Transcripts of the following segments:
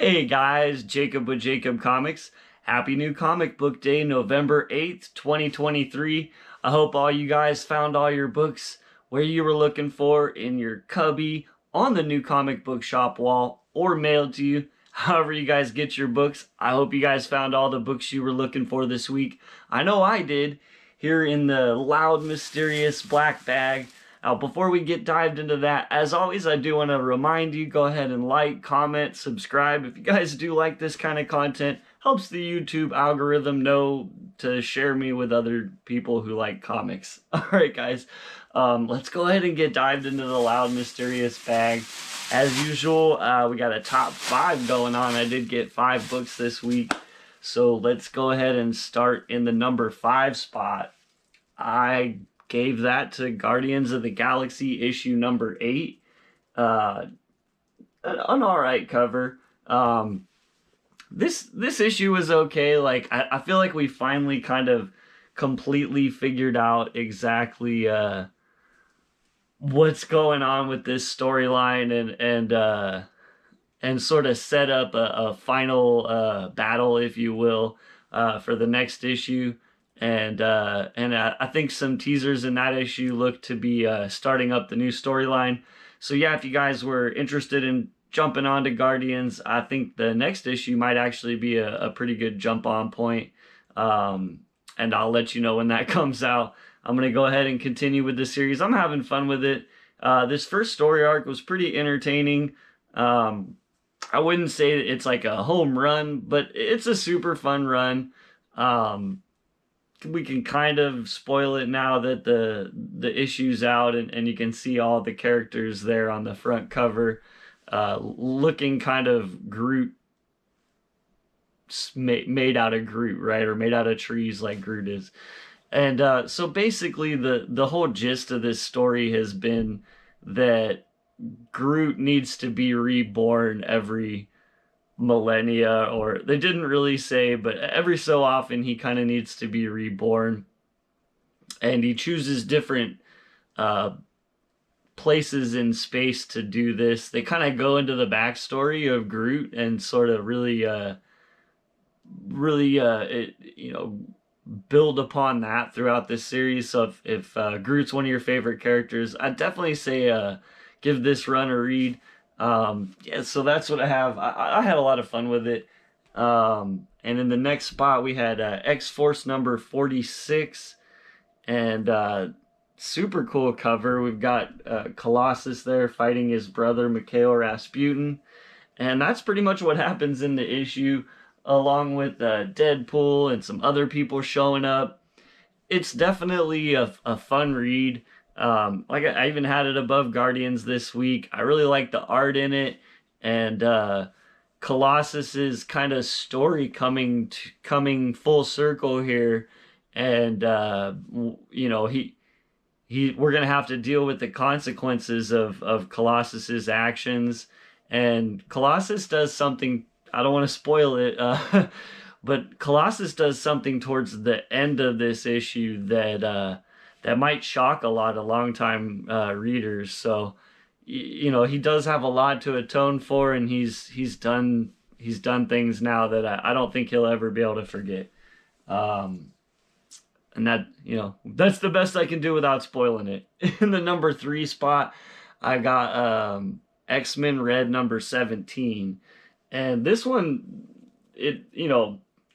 Hey guys, Jacob with Jacob Comics. Happy New Comic Book Day, November 8th, 2023. I hope all you guys found all your books where you were looking for in your cubby, on the new comic book shop wall, or mailed to you. However you guys get your books, I hope you guys found all the books you were looking for this week. I know I did, here in the loud, mysterious black bag. Now, before we get dived into that, as always, I do want to remind you, go ahead and like, comment, subscribe. If you guys do like this kind of content, helps the YouTube algorithm know to share me with other people who like comics. All right, guys, let's go ahead and get dived into the loud, mysterious bag. As usual, we got a top 5 going on. I did get 5 books this week, so let's go ahead and start in the number 5 spot. I gave that to Guardians of the Galaxy issue number 8. An alright cover. This issue was okay. Like, I feel like we finally kind of completely figured out exactly what's going on with this storyline and sort of set up a final battle, if you will, for the next issue. And I think some teasers in that issue look to be starting up the new storyline. So yeah, if you guys were interested in jumping on to Guardians, I think the next issue might actually be a pretty good jump on point. And I'll let you know when that comes out. I'm going to go ahead and continue with the series. I'm having fun with it. This first story arc was pretty entertaining. I wouldn't say it's like a home run, but it's a super fun run. We can kind of spoil it now that the issue's out and you can see all the characters there on the front cover, looking kind of Groot, made out of Groot, right? Or made out of trees like Groot is. And so basically the whole gist of this story has been that Groot needs to be reborn every millennia, or they didn't really say, but every so often he kind of needs to be reborn, and he chooses different places in space to do this. They kind of go into the backstory of Groot and sort of really build upon that throughout this series. So if Groot's one of your favorite characters, I'd definitely say give this run a read. Yeah, so that's what I have. I had a lot of fun with it. And in the next spot, we had X-Force number 46. And super cool cover. We've got Colossus there fighting his brother, Mikhail Rasputin. And that's pretty much what happens in the issue, along with Deadpool and some other people showing up. It's definitely a fun read. Like I even had it above Guardians this week. I really like the art in it, and Colossus's kind of story coming full circle here, and we're gonna have to deal with the consequences of Colossus's actions. And Colossus does something, I don't want to spoil it, but Colossus does something towards the end of this issue that might shock a lot of longtime readers. So, he does have a lot to atone for, and he's done things now that I don't think he'll ever be able to forget. And that, that's the best I can do without spoiling it. In the number 3 spot, I got XMen Red number 17. And this one,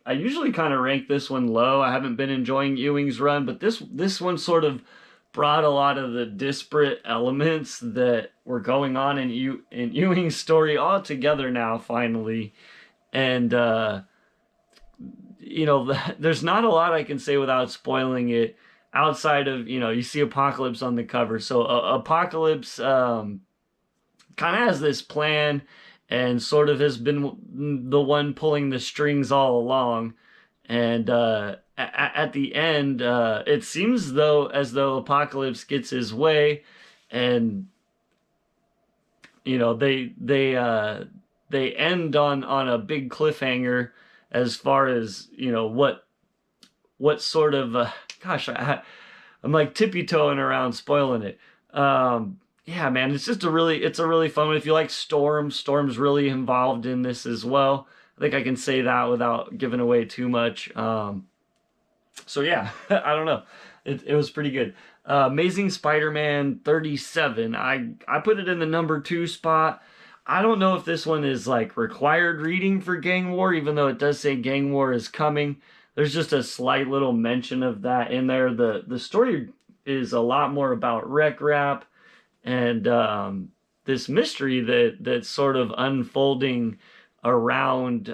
I usually kind of rank this one low. I haven't been enjoying Ewing's run, but this one sort of brought a lot of the disparate elements that were going on in Ewing's story all together now, finally. And, there's not a lot I can say without spoiling it, outside of, you see Apocalypse on the cover. So Apocalypse kind of has this plan, and sort of has been the one pulling the strings all along. And at the end, it seems as though Apocalypse gets his way, and they end on a big cliffhanger as far as what sort of I'm like tippy-toeing around spoiling it. yeah, man, it's a really fun one. If you like Storm's really involved in this as well. I think I can say that without giving away too much. So yeah, I don't know. It was pretty good. Amazing Spider-Man 37. I put it in the number 2 spot. I don't know if this one is like required reading for Gang War, even though it does say Gang War is coming. There's just a slight little mention of that in there. The story is a lot more about Rec Rap and this mystery that's sort of unfolding around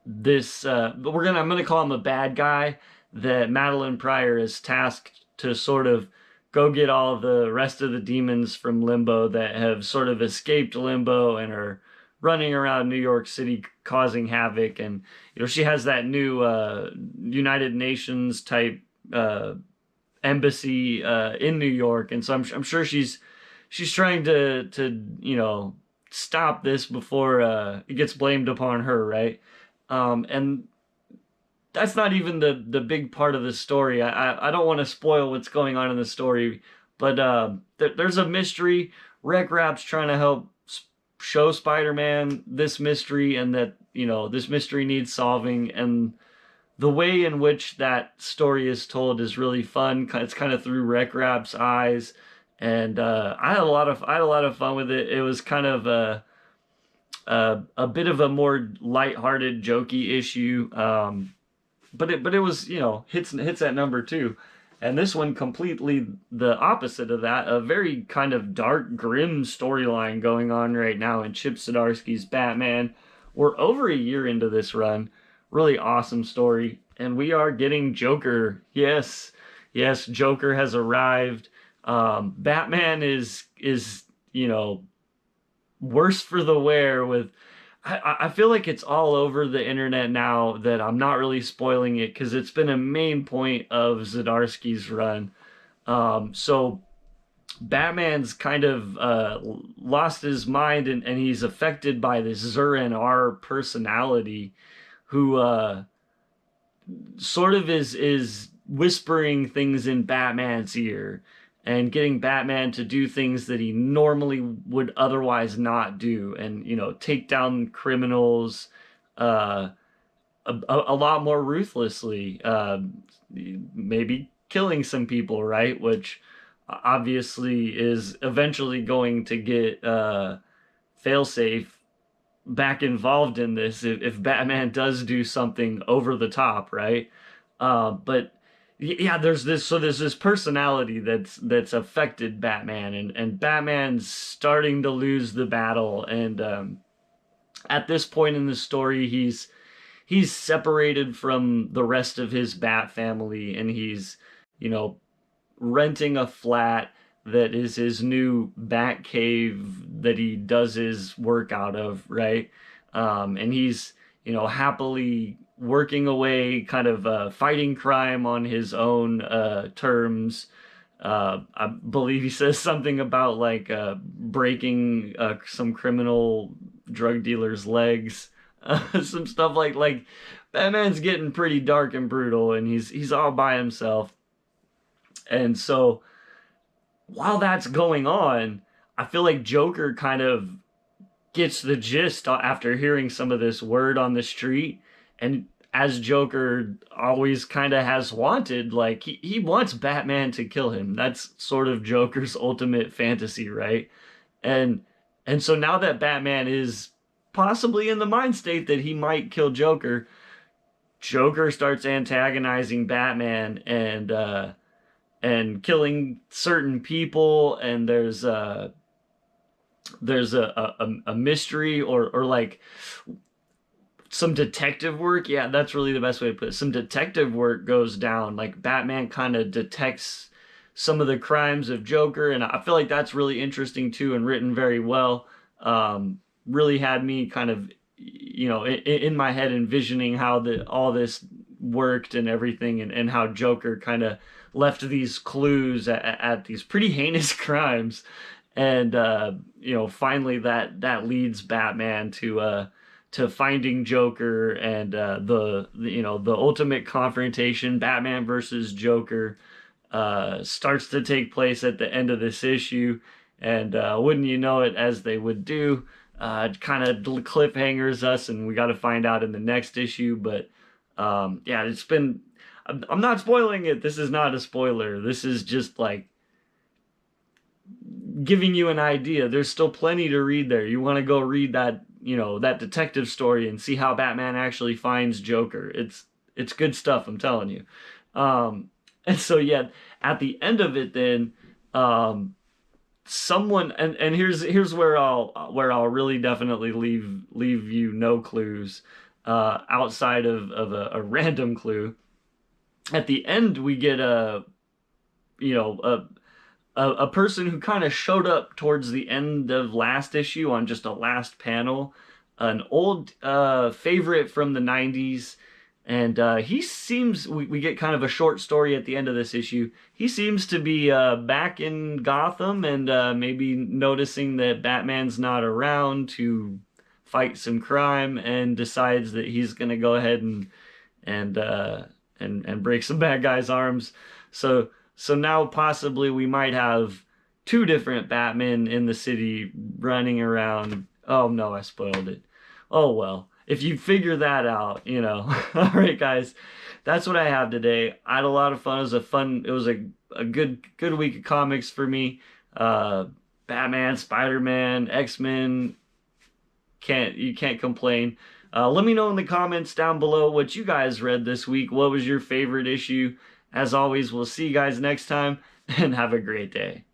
this I'm gonna call him a bad guy that Madeline Pryor is tasked to sort of go get all the rest of the demons from Limbo that have sort of escaped Limbo and are running around New York City causing havoc. And she has that new United Nations type embassy in New York, and so I'm sure she's trying to stop this before it gets blamed upon her, right? And that's not even the big part of the story. I don't want to spoil what's going on in the story, but there's a mystery. Rec Rap's trying to help show Spider-Man this mystery, and that this mystery needs solving, and the way in which that story is told is really fun. It's kind of through Rec Rap's eyes, and I had a lot of fun with it. It was kind of a bit of a more lighthearted, jokey issue, but it was hits at number 2, and this one completely the opposite of that. A very kind of dark, grim storyline going on right now in Chip Zdarsky's Batman. We're over a year into this run. Really awesome story, and we are getting Joker. Yes, Joker has arrived. Batman is worse for the wear. With I feel like it's all over the internet now that I'm not really spoiling it because it's been a main point of Zdarsky's run. So Batman's kind of lost his mind, and he's affected by this Zur-En-Arrh personality, who sort of is whispering things in Batman's ear and getting Batman to do things that he normally would otherwise not do, and take down criminals a lot more ruthlessly, maybe killing some people, right? Which obviously is eventually going to get Failsafe back involved in this if Batman does do something over the top, right? But yeah, there's this personality that's affected Batman, and Batman's starting to lose the battle, and at this point in the story, he's separated from the rest of his Bat family, and he's renting a flat that is his new Bat cave that he does his work out of, right? And he's happily working away, kind of fighting crime on his own terms. I believe he says something about like breaking some criminal drug dealer's legs, some stuff like Batman's getting pretty dark and brutal, and he's all by himself. And so while that's going on, I feel like Joker kind of gets the gist after hearing some of this word on the street, and as Joker always kind of has wanted, like he wants Batman to kill him. That's sort of Joker's ultimate fantasy, right? And so now that Batman is possibly in the mind state that he might kill Joker, Joker starts antagonizing Batman and killing certain people, and there's a mystery or like some detective work. Yeah, that's really the best way to put it. Some detective work goes down. Like Batman kind of detects some of the crimes of Joker, and I feel like that's really interesting too and written very well. Really had me kind of in my head envisioning how all this worked and everything, and how Joker kind of left these clues at these pretty heinous crimes, and finally that leads Batman to finding Joker, and the ultimate confrontation, Batman versus Joker. starts to take place at the end of this issue, and wouldn't you know it, as they would do, kind of cliffhangers us, and we got to find out in the next issue. But yeah, it's been. I'm not spoiling it. This is not a spoiler. This is just like giving you an idea. There's still plenty to read there. You want to go read that, that detective story and see how Batman actually finds Joker. It's good stuff, I'm telling you. And so yeah, at the end of it, then someone, and here's where I'll really definitely leave you no clues outside of a random clue. At the end, we get a person who kind of showed up towards the end of last issue on just a last panel, an old favorite from the 90s. And he seems, we get kind of a short story at the end of this issue. He seems to be back in Gotham, and maybe noticing that Batman's not around to fight some crime, and decides that he's going to go ahead and break some bad guys' arms. So now possibly we might have two different Batmen in the city running around. Oh no, I spoiled it. Oh well. If you figure that out, All right, guys, that's what I have today. I had a lot of fun. It was a good week of comics for me. Batman, Spider-Man, X-Men. You can't complain. Let me know in the comments down below what you guys read this week. What was your favorite issue? As always, we'll see you guys next time, and have a great day.